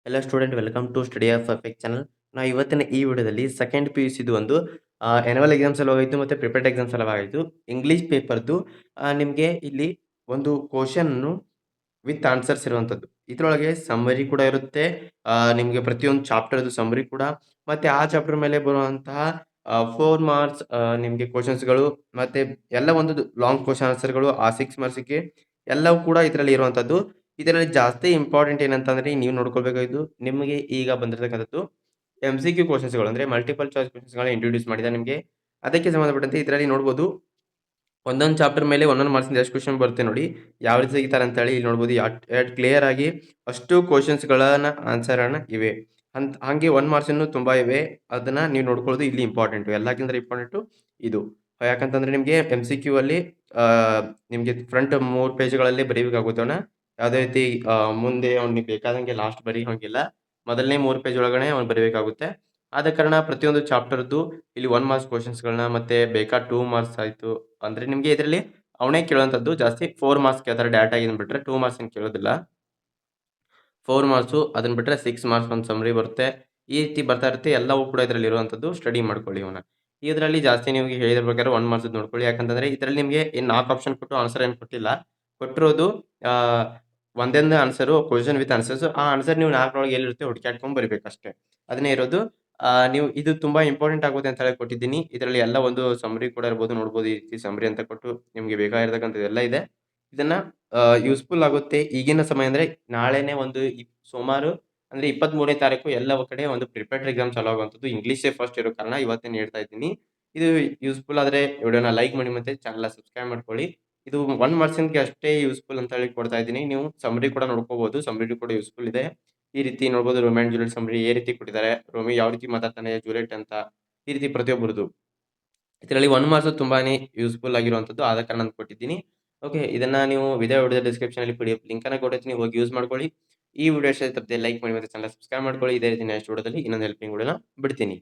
ಎಲ್ಲ student welcome to study of perfect channel. ನಾವು ಇವತ್ತಿನ ಈ ವಿಡಿಯೋದಲ್ಲಿ ಸೆಕೆಂಡ್ ಪಿ ಯು ಸಿದು ಒಂದು ಆ್ಯನುವಲ್ ಎಕ್ಸಾಮ್ ಸಲುವಾಯಿತು ಮತ್ತು ಪ್ರಿಪೇರ್ಡ್ ಎಕ್ಸಾಮ್ ಸಲುವಾಯಿತು. ಇಂಗ್ಲೀಷ್ ಪೇಪರ್ದು ನಿಮಗೆ ಇಲ್ಲಿ ಒಂದು ಕ್ವಶನ್ನು ವಿತ್ ಆನ್ಸರ್ಸ್ ಇರುವಂಥದ್ದು. ಇದರೊಳಗೆ ಸಮ್ಮರಿ ಕೂಡ ಇರುತ್ತೆ. ನಿಮಗೆ ಪ್ರತಿಯೊಂದು ಚಾಪ್ಟರ್ದು ಸಮ್ಮರಿ ಕೂಡ, ಮತ್ತು ಆ ಚಾಪ್ಟರ್ ಮೇಲೆ ಬರುವಂತಹ 4 ಮಾರ್ಕ್ಸ್ ನಿಮಗೆ ಕ್ವಶನ್ಸ್ಗಳು, ಮತ್ತು ಎಲ್ಲ ಒಂದು ಲಾಂಗ್ ಕ್ವಶನ್ ಆನ್ಸರ್ಗಳು ಆ 6 ಮಾರ್ಕ್ಸಿಗೆ ಎಲ್ಲವೂ ಕೂಡ ಇದರಲ್ಲಿ ಇರುವಂಥದ್ದು. ಇದರಲ್ಲಿ ಜಾಸ್ತಿ ಇಂಪಾರ್ಟೆಂಟ್ ಏನಂತಂದ್ರೆ ನೀವು ನೋಡ್ಕೊಳ್ಬೇಕಾಗಿದ್ದು ನಿಮಗೆ ಈಗ ಬಂದಿರತಕ್ಕಂಥದ್ದು MCQ ಕ್ವಶನ್ಸ್ಗಳು, ಅಂದರೆ ಮಲ್ಟಿಪಲ್ ಚಾಯ್ಸ್ ಕ್ವಶನ್ಸ್ಗಳನ್ನ ಇಂಟ್ರೊಡ್ಯೂಸ್ ಮಾಡಿದ್ದಾರೆ ನಿಮಗೆ. ಅದಕ್ಕೆ ಸಂಬಂಧಪಟ್ಟಂತೆ ಇದರಲ್ಲಿ ನೋಡ್ಬೋದು ಒಂದೊಂದು ಚಾಪ್ಟರ್ ಮೇಲೆ ಒಂದೊಂದು ಮಾರ್ಕ್ಸಿಂದ ಎಷ್ಟು ಕ್ವಶನ್ ಬರುತ್ತೆ ನೋಡಿ, ಯಾವ ರೀತಿ ತೆಗಿತಾರೆ ಅಂತೇಳಿ ಇಲ್ಲಿ ನೋಡ್ಬೋದು. ಕ್ಲಿಯರ್ ಆಗಿ ಅಷ್ಟು ಕ್ವಶನ್ಸ್ಗಳನ್ನ ಆನ್ಸರನ್ನು ಇವೆ. ಹಾಗೆ 1 ಮಾರ್ಕ್ಸಿನೂ ತುಂಬ ಇವೆ. ಅದನ್ನ ನೀವು ನೋಡ್ಕೊಳ್ಳೋದು ಇಲ್ಲಿ ಇಂಪಾರ್ಟೆಂಟು, ಎಲ್ಲಕ್ಕಿಂತ ಇಂಪಾರ್ಟೆಂಟು ಇದು. ಯಾಕಂತಂದ್ರೆ ನಿಮಗೆ MCQ ಅಲ್ಲಿ ನಿಮಗೆ ಫ್ರಂಟ್ 3 ಪೇಜ್ಗಳಲ್ಲಿ ಬರೀಬೇಕಾಗುತ್ತೆ ಅವನ್ನ. ಯಾವುದೇ ರೀತಿ ಮುಂದೆ ಅವ್ನಿಗೆ ಬೇಕಾದಂಗೆ ಲಾಸ್ಟ್ ಬರೀ ಹಂಗಿಲ್ಲ. ಮೊದಲನೇ 3 ಪೇಜ್ ಒಳಗಡೆ ಅವ್ನು ಬರೀಬೇಕಾಗುತ್ತೆ. ಆದ ಕಾರಣ ಪ್ರತಿಯೊಂದು ಚಾಪ್ಟರ್ದು ಇಲ್ಲಿ 1 ಮಾರ್ಕ್ಸ್ ಕ್ವಶನ್ಸ್ಗಳನ್ನ, ಮತ್ತೆ ಬೇಕಾ 2 ಮಾರ್ಕ್ಸ್ ಆಯಿತು ಅಂದರೆ ನಿಮಗೆ ಇದರಲ್ಲಿ ಅವನೇ ಕೇಳುವಂಥದ್ದು ಜಾಸ್ತಿ 4 ಮಾರ್ಕ್ಸ್ ಕೇಳ್ತಾರೆ ಡೈರೆಕ್ಟ್ ಆಗಿ. ಇದನ್ನ ಬಿಟ್ಟರೆ 2 ಮಾರ್ಕ್ಸ್ ಏನು ಕೇಳೋದಿಲ್ಲ. 4 ಮಾರ್ಕ್ಸು, ಅದನ್ನ ಬಿಟ್ಟರೆ 6 ಮಾರ್ಕ್ಸ್ ಒಂದು ಸಮ್ಮರಿ ಬರುತ್ತೆ. ಈ ರೀತಿ ಬರ್ತಾ ಇರುತ್ತೆ. ಎಲ್ಲವೂ ಕೂಡ ಇದರಲ್ಲಿ ಇರುವಂಥದ್ದು. ಸ್ಟಡಿ ಮಾಡ್ಕೊಳ್ಳಿ ಇವನ್ನ. ಇದರಲ್ಲಿ ಜಾಸ್ತಿ ನಿಮಗೆ ಹೇಳಿದ್ರ ಪ್ರಕಾರ 1 ಮಾರ್ಕ್ಸ್ ನೋಡ್ಕೊಳ್ಳಿ. ಯಾಕಂತಂದ್ರೆ ಇದರಲ್ಲಿ ನಿಮಗೆ ಏನು 4 ಆಪ್ಷನ್ ಕೊಟ್ಟು ಆನ್ಸರ್ ಏನು ಕೊಟ್ಟಿಲ್ಲ. ಕೊಟ್ಟಿರೋದು ಒಂದೊಂದೇ ಆನ್ಸರು ಕ್ವಶನ್ ವಿತ್ ಆನ್ಸರ್ಸ್. ಆ ಆನ್ಸರ್ ನೀವು 4ರೊಳಗೆ ಎಲ್ಲಿರುತ್ತೆ ಹುಡುಕಾಡ್ಕೊಂಡು ಬರಿಬೇಕಷ್ಟೇ. ಅದನ್ನೇ ಇರೋದು. ನೀವು ಇದು ತುಂಬಾ ಇಂಪಾರ್ಟೆಂಟ್ ಆಗುತ್ತೆ ಅಂತ ಹೇಳಿ ಕೊಟ್ಟಿದ್ದೀನಿ. ಇದರಲ್ಲಿ ಎಲ್ಲ ಒಂದು ಸಮ್ಮರಿ ಕೂಡ ಇರ್ಬೋದು, ನೋಡ್ಬೋದು. ಈ ರೀತಿ ಸಮ್ಮರಿ ಅಂತ ಕೊಟ್ಟು ನಿಮಗೆ ಬೇಕಾಗಿರ್ತಕ್ಕಂಥದ್ದು ಎಲ್ಲ ಇದೆ. ಇದನ್ನ ಯೂಸ್ಫುಲ್ ಆಗುತ್ತೆ. ಈಗಿನ ಸಮಯ ಅಂದ್ರೆ ನಾಳೆನೇ ಒಂದು ಸೋಮವಾರ ಅಂದ್ರೆ 23ನೇ ತಾರೀಕು ಎಲ್ಲ ಕಡೆ ಒಂದು ಪ್ರಿಪೇರ್ಡ್ ಎಕ್ಸಾಮ್ ಚಾಲು ಆಗುವಂಥದ್ದು. ಇಂಗ್ಲೀಷೇ ಫಸ್ಟ್ ಇರೋ ಕಾರಣ ಇವತ್ತೇ ಹೇಳ್ತಾ ಇದ್ದೀನಿ. ಇದು ಯೂಸ್ಫುಲ್ ಆದ್ರೆ ವಿಡಿಯೋನ ಲೈಕ್ ಮಾಡಿ ಮತ್ತೆ ಚಾನಲ್‌ನ ಸಬ್ಸ್ಕ್ರೈಬ್ ಮಾಡ್ಕೊಳ್ಳಿ. ಇದು 1 ಮಾರ್ಕ್ಸಿನ್ಗೆ ಅಷ್ಟೇ ಯೂಸ್ಫುಲ್ ಅಂತ ಹೇಳಿ ಕೊಡ್ತಾ ಇದ್ದೀನಿ. ನೀವು ಸಮ್ಮರಿ ಕೂಡ ನೋಡ್ಕೋಬಹುದು. ಸಮ್ಮರಿ ಕೂಡ ಯೂಸ್ಫುಲ್ ಇದೆ. ಈ ರೀತಿ ನೋಡ್ಬೋದು. ರೋಮಿಯೋ ಅಂಡ್ ಜೂಲಿಯಟ್ ಸಮ್ಮರಿ ಈ ರೀತಿ ಕೊಟ್ಟಿದ್ದಾರೆ. ರೋಮಿಯೋ ಯಾವ ರೀತಿ ಮಾತಾಡ್ತಾನೆ, ಜೂಲಿಯಟ್ ಅಂತ, ಈ ರೀತಿ ಪ್ರತಿಯೊಬ್ಬರದು. ಇದರಲ್ಲಿ 1 ಮಾರ್ಕ್ಸ್ ತುಂಬಾನೇ ಯೂಸ್ಫುಲ್ ಆಗಿರುವಂಥದ್ದು. ಆದ ಕಾರಣ ನಾನು ಕೊಟ್ಟಿದ್ದೀನಿ. ಓಕೆ, ಇದನ್ನ ನೀವು ವಿಡಿಯೋ ಡಿಸ್ಕ್ರಿಪ್ಷನಲ್ಲಿ PDF ಲಿಂಕನ್ನ ಕೊಟ್ಟಿರ್ತೀನಿ, ಹೋಗಿ ಯೂಸ್ ಮಾಡ್ಕೊಳ್ಳಿ. ಈ ವಿಡಿಯೋ ಇಷ್ಟ ತಪ್ಪದೆ ಲೈಕ್ ಮಾಡಿ ಮತ್ತೆ ಚಾನಲ್ ಸಬ್ಸ್ಕ್ರೈಬ್ ಮಾಡ್ಕೊಳ್ಳಿ. ಇದೇ ರೀತಿ ನೆಕ್ಸ್ಟ್ ವಿಡಿಯೋದಲ್ಲಿ ಇನ್ನೊಂದು ಹೆಲ್ಪಿಂಗ್ ವಿಡಿಯೋನ ಬಿಡ್ತೀನಿ.